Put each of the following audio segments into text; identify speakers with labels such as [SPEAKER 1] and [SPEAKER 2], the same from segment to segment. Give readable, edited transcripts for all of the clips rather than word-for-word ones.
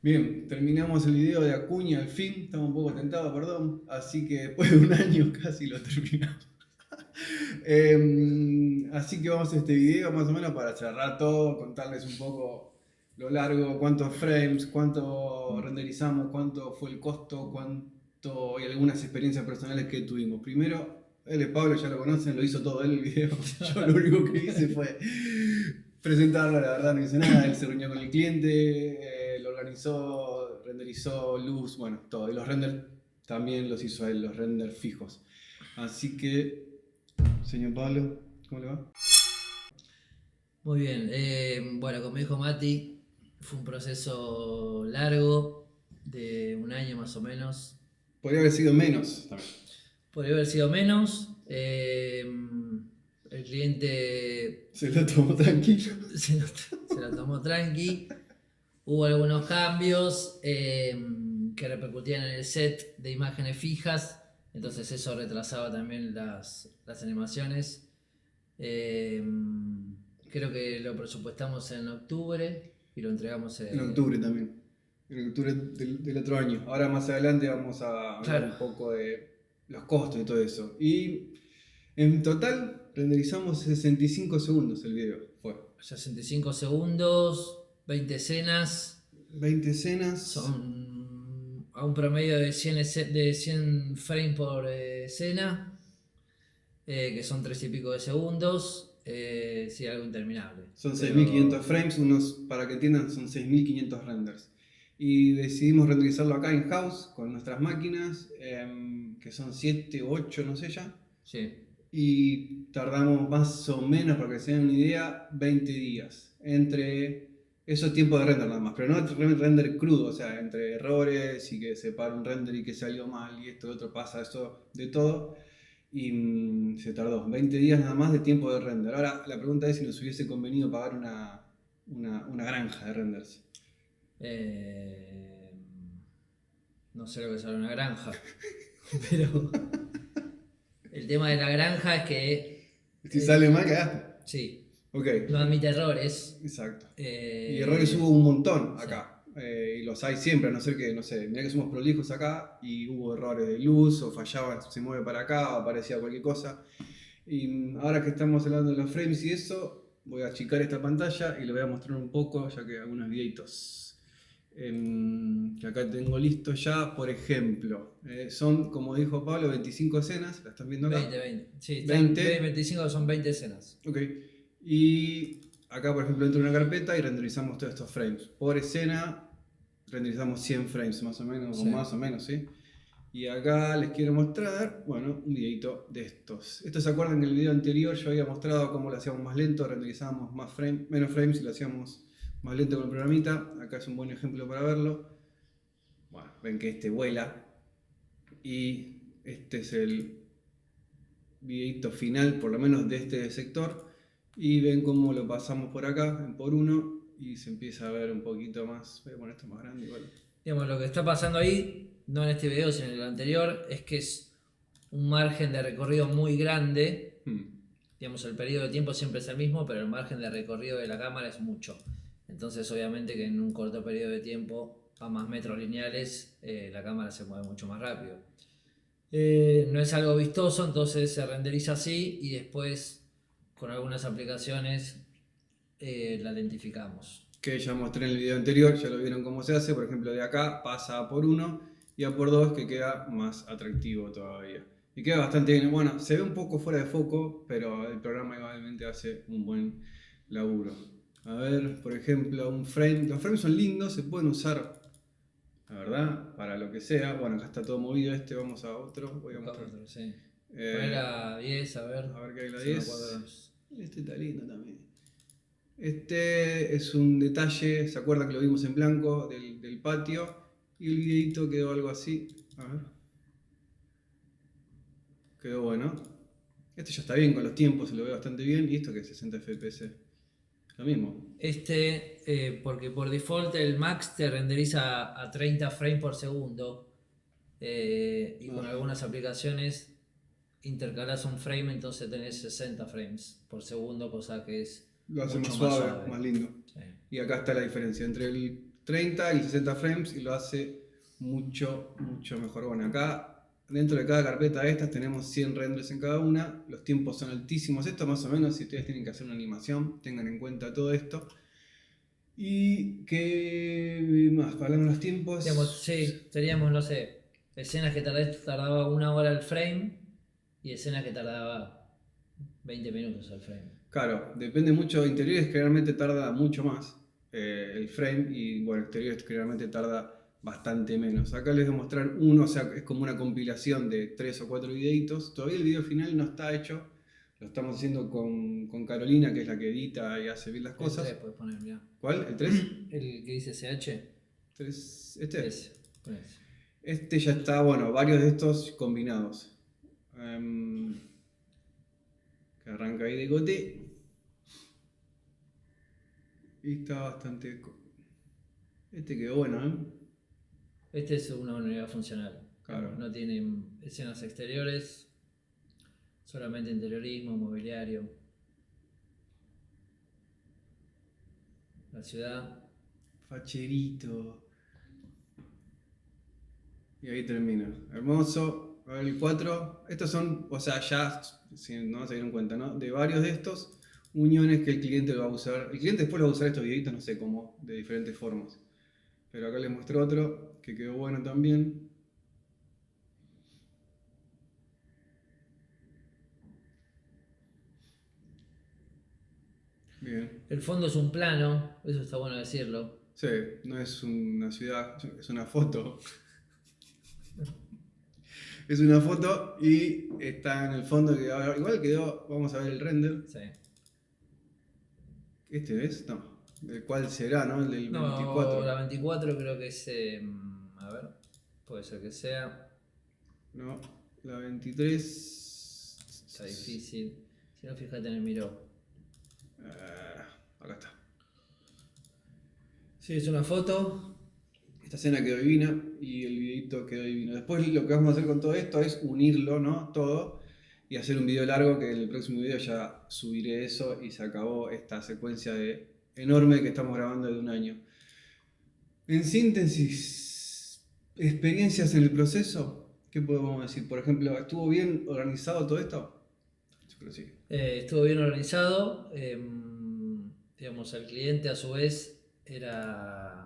[SPEAKER 1] Bien, terminamos el video de Acuña al fin, estamos un poco tentados, perdón, así que después de un año casi lo terminamos. Así que vamos a este video más o menos para cerrar todo, contarles un poco lo largo, cuántos frames, cuánto renderizamos, cuánto fue el costo, cuánto y algunas experiencias personales que tuvimos. Primero, él es Pablo, ya lo conocen, lo hizo todo él el video. Yo lo único que hice fue presentarlo, la verdad no hice nada, él se reunió con el cliente, lo organizó, renderizó, luz, bueno, todo. Y los renders también los hizo él, los renders fijos. Así que, señor Pablo, ¿cómo le va?
[SPEAKER 2] Muy bien, bueno, como dijo Mati, fue un proceso largo, de un año más o menos.
[SPEAKER 1] Podría haber sido menos también.
[SPEAKER 2] Podría haber sido menos. El cliente
[SPEAKER 1] Se lo tomó tranquilo.
[SPEAKER 2] se lo tomó tranqui. Hubo algunos cambios que repercutían en el set de imágenes fijas, entonces eso retrasaba también las animaciones. Eh, Creo que lo presupuestamos en octubre y lo entregamos
[SPEAKER 1] En octubre también. En octubre del otro año. Ahora más adelante vamos a hablar
[SPEAKER 2] Claro.
[SPEAKER 1] un poco de los costos y todo eso. Y en total renderizamos 65 segundos el video. Fue
[SPEAKER 2] 65 segundos, 20 escenas,
[SPEAKER 1] 20 escenas.
[SPEAKER 2] son a un promedio de 100 frames por escena, que son 3 y pico de segundos, sí, algo interminable.
[SPEAKER 1] Son
[SPEAKER 2] Pero
[SPEAKER 1] 6500 frames, para que entiendan, son 6500 renders. Y decidimos renderizarlo acá in house con nuestras máquinas, que son 7 u 8, no sé ya.
[SPEAKER 2] sí,
[SPEAKER 1] Y tardamos más o menos, para que se den una idea, 20 días. Entre esos tiempos de render nada más, pero no render crudo, o sea, entre errores y que se para un render y que salió mal y esto y otro pasa, eso de todo. Y se tardó 20 días nada más de tiempo de render. Ahora la pregunta es si nos hubiese convenido pagar una granja de renders.
[SPEAKER 2] eh, no sé lo que sale una granja, pero el tema de la granja es que
[SPEAKER 1] Si sale mal, cagaste.
[SPEAKER 2] sí,
[SPEAKER 1] Ok,
[SPEAKER 2] no admite errores.
[SPEAKER 1] exacto. Y errores
[SPEAKER 2] Eh,
[SPEAKER 1] hubo un montón
[SPEAKER 2] sí.
[SPEAKER 1] acá. Y los hay siempre, a no ser que, no sé, mirá que somos prolijos acá y hubo errores de luz o fallaba, se mueve para acá o aparecía cualquier cosa. Y ahora que estamos hablando de los frames y eso, voy a achicar esta pantalla y le voy a mostrar un poco, ya que algunos videitos que acá tengo listo ya. Por ejemplo, son, como dijo Pablo, 25 escenas, ¿la están viendo acá?
[SPEAKER 2] 20. Sí, están
[SPEAKER 1] 20.
[SPEAKER 2] 25, son 20 escenas.
[SPEAKER 1] Ok. Y acá, por ejemplo, entro en una carpeta y renderizamos todos estos frames. Por escena, renderizamos 100 frames más o menos,
[SPEAKER 2] Sí.
[SPEAKER 1] o más o menos, ¿sí? Y acá les quiero mostrar, bueno, un videito de estos. Estos se acuerdan que en el video anterior yo había mostrado cómo lo hacíamos más lento, renderizábamos menos frames y lo hacíamos más lento con el programita. Acá es un buen ejemplo para verlo. Bueno, ven que este vuela. Y este es el videito final, por lo menos de este sector. Y ven cómo lo pasamos por acá, en por uno, y se empieza a ver un poquito más. Voy a poner esto más grande igual.
[SPEAKER 2] Digamos, lo que está pasando ahí, no en este video, sino en el anterior, es que es un margen de recorrido muy grande. Digamos, el periodo de tiempo siempre es el mismo, pero el margen de recorrido de la cámara es mucho. Entonces, obviamente que en un corto periodo de tiempo, a más metros lineales, la cámara se mueve mucho más rápido. No es algo vistoso, entonces se renderiza así y después con algunas aplicaciones la lentificamos.
[SPEAKER 1] Que ya mostré en el video anterior, ya lo vieron cómo se hace. Por ejemplo, de acá pasa a por 1 y a por 2, que queda más atractivo todavía. Y queda bastante bien. Bueno, se ve un poco fuera de foco, pero el programa igualmente hace un buen laburo. A ver, por ejemplo, un frame. Los frames son lindos, se pueden usar, la verdad, para lo que sea. Bueno, acá está todo movido este, vamos a otro. Voy a mostrar.
[SPEAKER 2] Otro, sí.
[SPEAKER 1] Eh,
[SPEAKER 2] Poner a 10, a ver.
[SPEAKER 1] qué hay la
[SPEAKER 2] Si me
[SPEAKER 1] 10.
[SPEAKER 2] acuerdo.
[SPEAKER 1] Este está lindo también. Este es un detalle, ¿se acuerdan que lo vimos en blanco del patio? Y el videito quedó algo así. A ver. Quedó bueno. Este ya está bien con los tiempos, se lo ve bastante bien. Y esto que es 60 FPS. Lo mismo.
[SPEAKER 2] Porque por default el Max te renderiza a 30 frames por segundo. Y con algunas aplicaciones intercalas un frame, entonces tenés 60 frames por segundo, cosa que es
[SPEAKER 1] Lo hace
[SPEAKER 2] mucho
[SPEAKER 1] más
[SPEAKER 2] más
[SPEAKER 1] suave,
[SPEAKER 2] suave.
[SPEAKER 1] más lindo.
[SPEAKER 2] Sí.
[SPEAKER 1] Y acá está la diferencia entre el 30 y 60 frames y lo hace mucho mejor. Bueno, acá dentro de cada carpeta de estas tenemos 100 renders en cada una. Los tiempos son altísimos. Esto más o menos, si ustedes tienen que hacer una animación, tengan en cuenta todo esto. Y que más, hablando de los tiempos.
[SPEAKER 2] Digamos, sí, teníamos, no sé, escenas que tardaba 1 hora el frame y escenas que tardaba 20 minutos el frame.
[SPEAKER 1] Claro, depende mucho. Interiores generalmente tarda mucho más el frame y bueno, exteriores generalmente tarda bastante menos. Acá les voy a mostrar uno, o sea, es como una compilación de 3 o 4 videitos. Todavía el video final no está hecho. Lo estamos haciendo con Carolina, que es la que edita y hace bien las cosas.
[SPEAKER 2] El 3 puedes poner, mirá.
[SPEAKER 1] ¿Cuál? ¿El 3?
[SPEAKER 2] El que dice CH.
[SPEAKER 1] ¿Este?
[SPEAKER 2] Ese, pon ese.
[SPEAKER 1] Este ya está, bueno, varios de estos combinados. Que arranca ahí de gote. Y está bastante... Este quedó bueno, ¿eh?
[SPEAKER 2] Este es una unidad funcional.
[SPEAKER 1] Claro.
[SPEAKER 2] No tiene escenas exteriores, solamente interiorismo, mobiliario. La ciudad.
[SPEAKER 1] Facherito. Y ahí termina. Hermoso. A ver el 4. Estos son, o sea, ya, si no se dieron cuenta, ¿no? De varios de estos uniones que el cliente lo va a usar. El cliente después lo va a usar estos videitos, no sé cómo, de diferentes formas. Pero acá les muestro otro que quedó bueno también. Bien.
[SPEAKER 2] El fondo es un plano, eso está bueno decirlo.
[SPEAKER 1] Sí, no es una ciudad, es una foto. Es una foto y está en el fondo que igual quedó, vamos a ver el render.
[SPEAKER 2] Sí.
[SPEAKER 1] ¿Este es? No. ¿Cuál será, no? El del
[SPEAKER 2] No,
[SPEAKER 1] 24.
[SPEAKER 2] la 24 creo que es. A ver, puede ser que sea.
[SPEAKER 1] No, la 23.
[SPEAKER 2] Está difícil. Si no, fíjate en el miró.
[SPEAKER 1] Acá está.
[SPEAKER 2] Sí, es una foto.
[SPEAKER 1] Esta escena quedó divina y el videito quedó divino. Después lo que vamos a hacer con todo esto es unirlo, ¿no? Todo y hacer un video largo que en el próximo video ya subiré eso y se acabó esta secuencia enorme que estamos grabando de un año. En síntesis, experiencias en el proceso, ¿qué podemos decir? Por ejemplo, ¿estuvo bien organizado todo esto? Yo creo que sí.
[SPEAKER 2] Estuvo bien organizado. Digamos, el cliente a su vez era.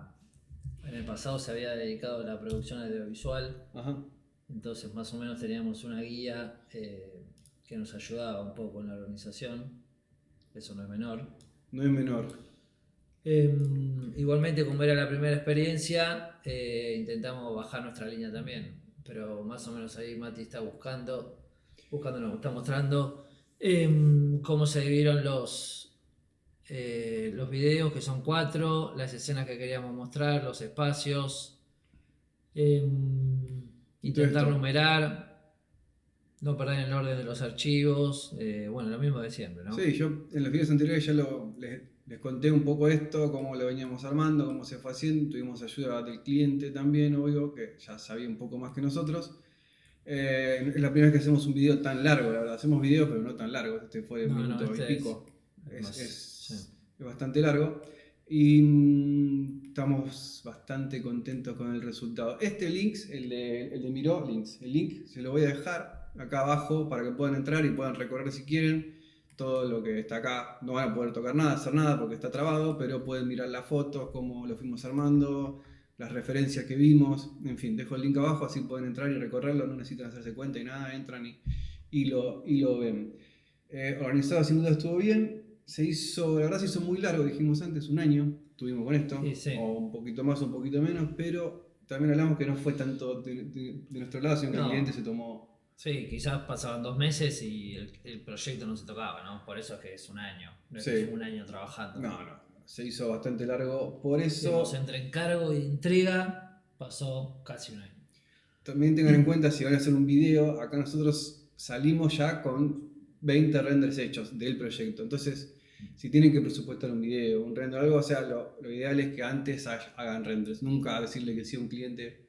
[SPEAKER 2] En el pasado se había dedicado a la producción audiovisual.
[SPEAKER 1] Ajá.
[SPEAKER 2] Entonces, más o menos teníamos una guía que nos ayudaba un poco en la organización. Eso no es menor.
[SPEAKER 1] No es menor.
[SPEAKER 2] Igualmente, como era la primera experiencia, intentamos bajar nuestra línea también. Pero más o menos ahí Mati está buscando, nos está mostrando cómo se dividieron los videos, que son 4, las escenas que queríamos mostrar, los espacios. Intentar numerar, no perder el orden de los archivos, bueno, lo mismo de siempre, ¿no?
[SPEAKER 1] Sí, yo en los videos anteriores ya les conté un poco esto, cómo lo veníamos armando, cómo se fue haciendo, tuvimos ayuda del cliente también, obvio, que ya sabía un poco más que nosotros. Es la primera vez que hacemos un video tan largo, la verdad, hacemos videos pero no tan largos, este fue de un minuto y pico, es bastante largo. Y estamos bastante contentos con el resultado. Este link, el de Miró Links, el link se lo voy a dejar acá abajo para que puedan entrar y puedan recorrer si quieren todo lo que está acá. No van a poder tocar nada, hacer nada porque está trabado, pero pueden mirar las fotos, cómo lo fuimos armando, las referencias que vimos. En fin, dejo el link abajo, así pueden entrar y recorrerlo, no necesitan hacerse cuenta y nada, entran y lo ven. Organizado sin duda estuvo bien. La verdad se hizo muy largo, dijimos antes, un año tuvimos con esto,
[SPEAKER 2] sí.
[SPEAKER 1] O un poquito más o un poquito menos, pero también hablamos que no fue tanto de nuestro lado, sino que el cliente se tomó.
[SPEAKER 2] Sí, quizás pasaban 2 meses y el proyecto no se tocaba, ¿no? Por eso es que es un año, no es que fue un año trabajando.
[SPEAKER 1] No, se hizo bastante largo, por eso...
[SPEAKER 2] Digamos, entre encargo y entrega pasó casi un año.
[SPEAKER 1] También tengan en cuenta, si van a hacer un video, acá nosotros salimos ya con 20 renders hechos del proyecto. Entonces, si tienen que presupuestar un video, un render o algo, o sea, lo ideal es que antes hagan renders. Nunca decirle que sí a un cliente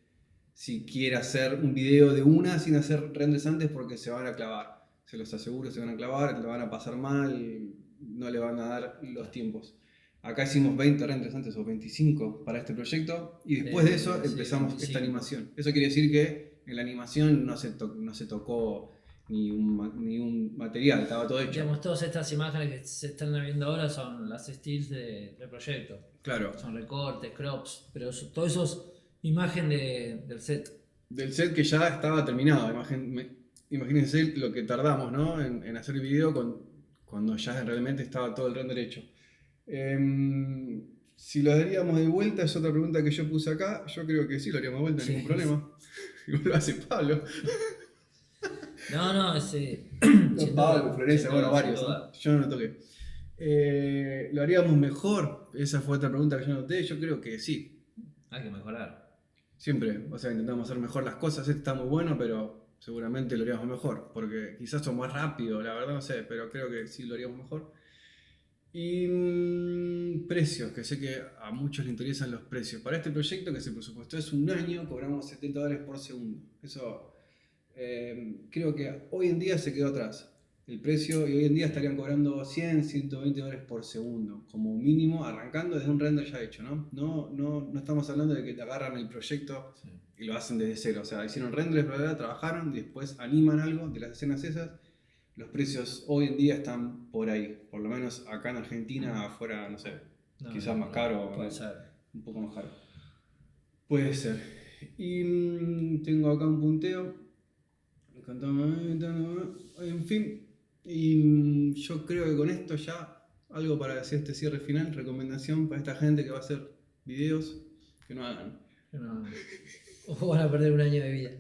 [SPEAKER 1] si quiere hacer un video de una sin hacer renders antes porque se van a clavar. Se los aseguro, se van a clavar, lo van a pasar mal, no le van a dar los tiempos. Acá hicimos 20 renders antes o 25 para este proyecto y después de eso empezamos
[SPEAKER 2] 25.
[SPEAKER 1] esta animación. Eso quiere decir que en la animación no se tocó ni un material, estaba todo hecho.
[SPEAKER 2] Digamos, todas estas imágenes que se están viendo ahora son las stills del proyecto.
[SPEAKER 1] Claro.
[SPEAKER 2] Son recortes, crops, pero todo eso es imagen del set.
[SPEAKER 1] Del set que ya estaba terminado. Imagínense lo que tardamos, ¿no? en hacer el video cuando ya realmente estaba todo el render hecho. Si lo daríamos de vuelta, es otra pregunta que yo puse acá. Yo creo que sí, lo haríamos de vuelta,
[SPEAKER 2] Sí.
[SPEAKER 1] ningún problema. Igual lo hace Pablo.
[SPEAKER 2] No, ese.
[SPEAKER 1] Pablo, Florencia, bueno, varios. ¿No? Yo no lo toqué. ¿Lo haríamos mejor? Esa fue otra pregunta que yo noté. Yo creo que sí.
[SPEAKER 2] Hay que mejorar.
[SPEAKER 1] Siempre, o sea, intentamos hacer mejor las cosas. Este está muy bueno, pero seguramente lo haríamos mejor. Porque quizás somos más rápido, la verdad no sé, pero creo que sí lo haríamos mejor. Y precios, que sé que a muchos les interesan los precios. Para este proyecto que se presupuestó es un año, cobramos $70 por segundo. Eso creo que hoy en día se quedó atrás el precio y hoy en día estarían cobrando $100-120 por segundo, como mínimo, arrancando desde un render ya hecho, ¿no? No estamos hablando de que te agarran el proyecto y lo hacen desde cero. O sea, hicieron renders, trabajaron y después animan algo de las escenas esas. Los precios hoy en día están por ahí, por lo menos acá en Argentina, afuera, no sé, quizás más caro,
[SPEAKER 2] puede ser.
[SPEAKER 1] Un poco más caro. Puede ser. Y tengo acá un punteo. En fin, y yo creo que con esto ya, algo para hacer este cierre final, recomendación para esta gente que va a hacer videos, que no hagan.
[SPEAKER 2] O van a perder un año de vida.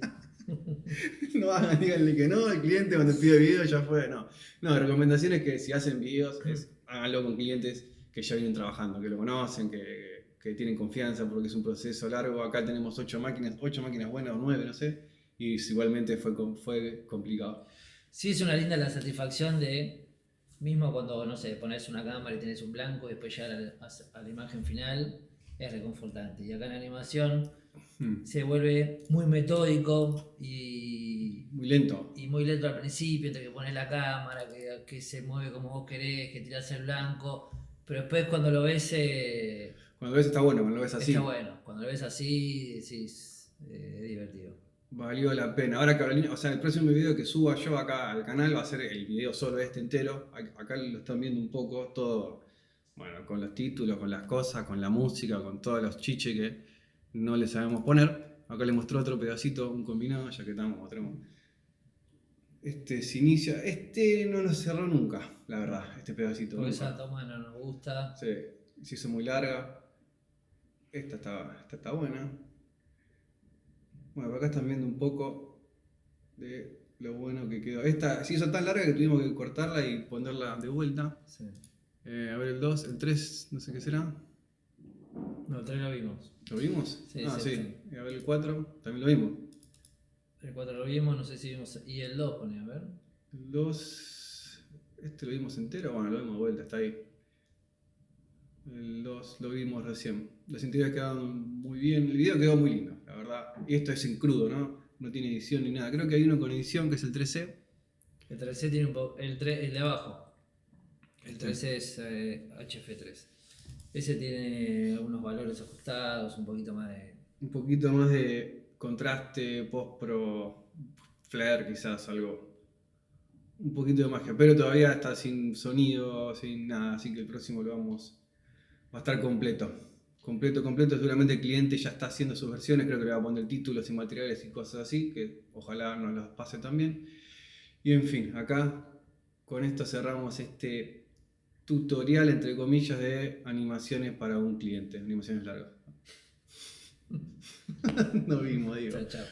[SPEAKER 1] No hagan, díganle que no, el cliente cuando pide video ya fue, no. No, recomendaciones que si hacen videos, háganlo con clientes que ya vienen trabajando, que lo conocen, que tienen confianza porque es un proceso largo. Acá tenemos 8 máquinas buenas o 9, no sé, y igualmente fue complicado.
[SPEAKER 2] Sí, es una linda la satisfacción de, mismo cuando, no sé, pones una cámara y tenés un blanco y después llegar a la imagen final, es reconfortante. Y acá en la animación se vuelve muy metódico y
[SPEAKER 1] muy lento.
[SPEAKER 2] Y muy lento al principio, entre que pones la cámara, que se mueve como vos querés, que tirás el blanco, pero después cuando lo ves...
[SPEAKER 1] cuando lo ves está bueno, cuando lo ves así.
[SPEAKER 2] Está bueno, cuando lo ves así, sí, es divertido.
[SPEAKER 1] Valió la pena. Ahora Carolina, o sea, el próximo video que suba yo acá al canal va a ser el video solo este entero. Acá lo están viendo un poco todo, bueno, con los títulos, con las cosas, con la música, con todos los chiches que no le sabemos poner. Acá le mostró otro pedacito, un combinado, ya que estamos, mostramos. Este se inicia, no lo cerró nunca, la verdad, este pedacito.
[SPEAKER 2] Porque esa toma no nos gusta.
[SPEAKER 1] Sí, se hizo muy larga. Esta está buena. Bueno, por acá están viendo un poco de lo bueno que quedó. Esta se hizo tan larga que tuvimos que cortarla y ponerla de vuelta.
[SPEAKER 2] Sí.
[SPEAKER 1] A ver el 2, el 3, no sé qué será.
[SPEAKER 2] No, el 3 lo vimos.
[SPEAKER 1] ¿Lo vimos?
[SPEAKER 2] Sí,
[SPEAKER 1] sí.
[SPEAKER 2] Sí.
[SPEAKER 1] A ver el 4, también lo vimos.
[SPEAKER 2] El 4 lo vimos, no sé si vimos. Y el 2 pone, a ver.
[SPEAKER 1] El 2, lo vimos entero, bueno, lo vimos de vuelta, está ahí. El 2 lo vimos recién. Los interiores quedaron muy bien, el video quedó muy lindo, la verdad. Y esto es en crudo, ¿no? No tiene edición ni nada. Creo que hay uno con edición que es el 3C.
[SPEAKER 2] El 3C tiene un poco. El de abajo. El 3C es HF3. Ese tiene unos valores ajustados, un poquito más
[SPEAKER 1] de contraste, post-pro, flare quizás, algo. Un poquito de magia, pero todavía está sin sonido, sin nada, así que el próximo va a estar completo. Completo, seguramente el cliente ya está haciendo sus versiones, creo que le va a poner títulos y materiales y cosas así, que ojalá nos los pase también. Y en fin, acá con esto cerramos este tutorial, entre comillas, de animaciones para un cliente, animaciones largas. Nos vimos, digo.
[SPEAKER 2] Chao, chao.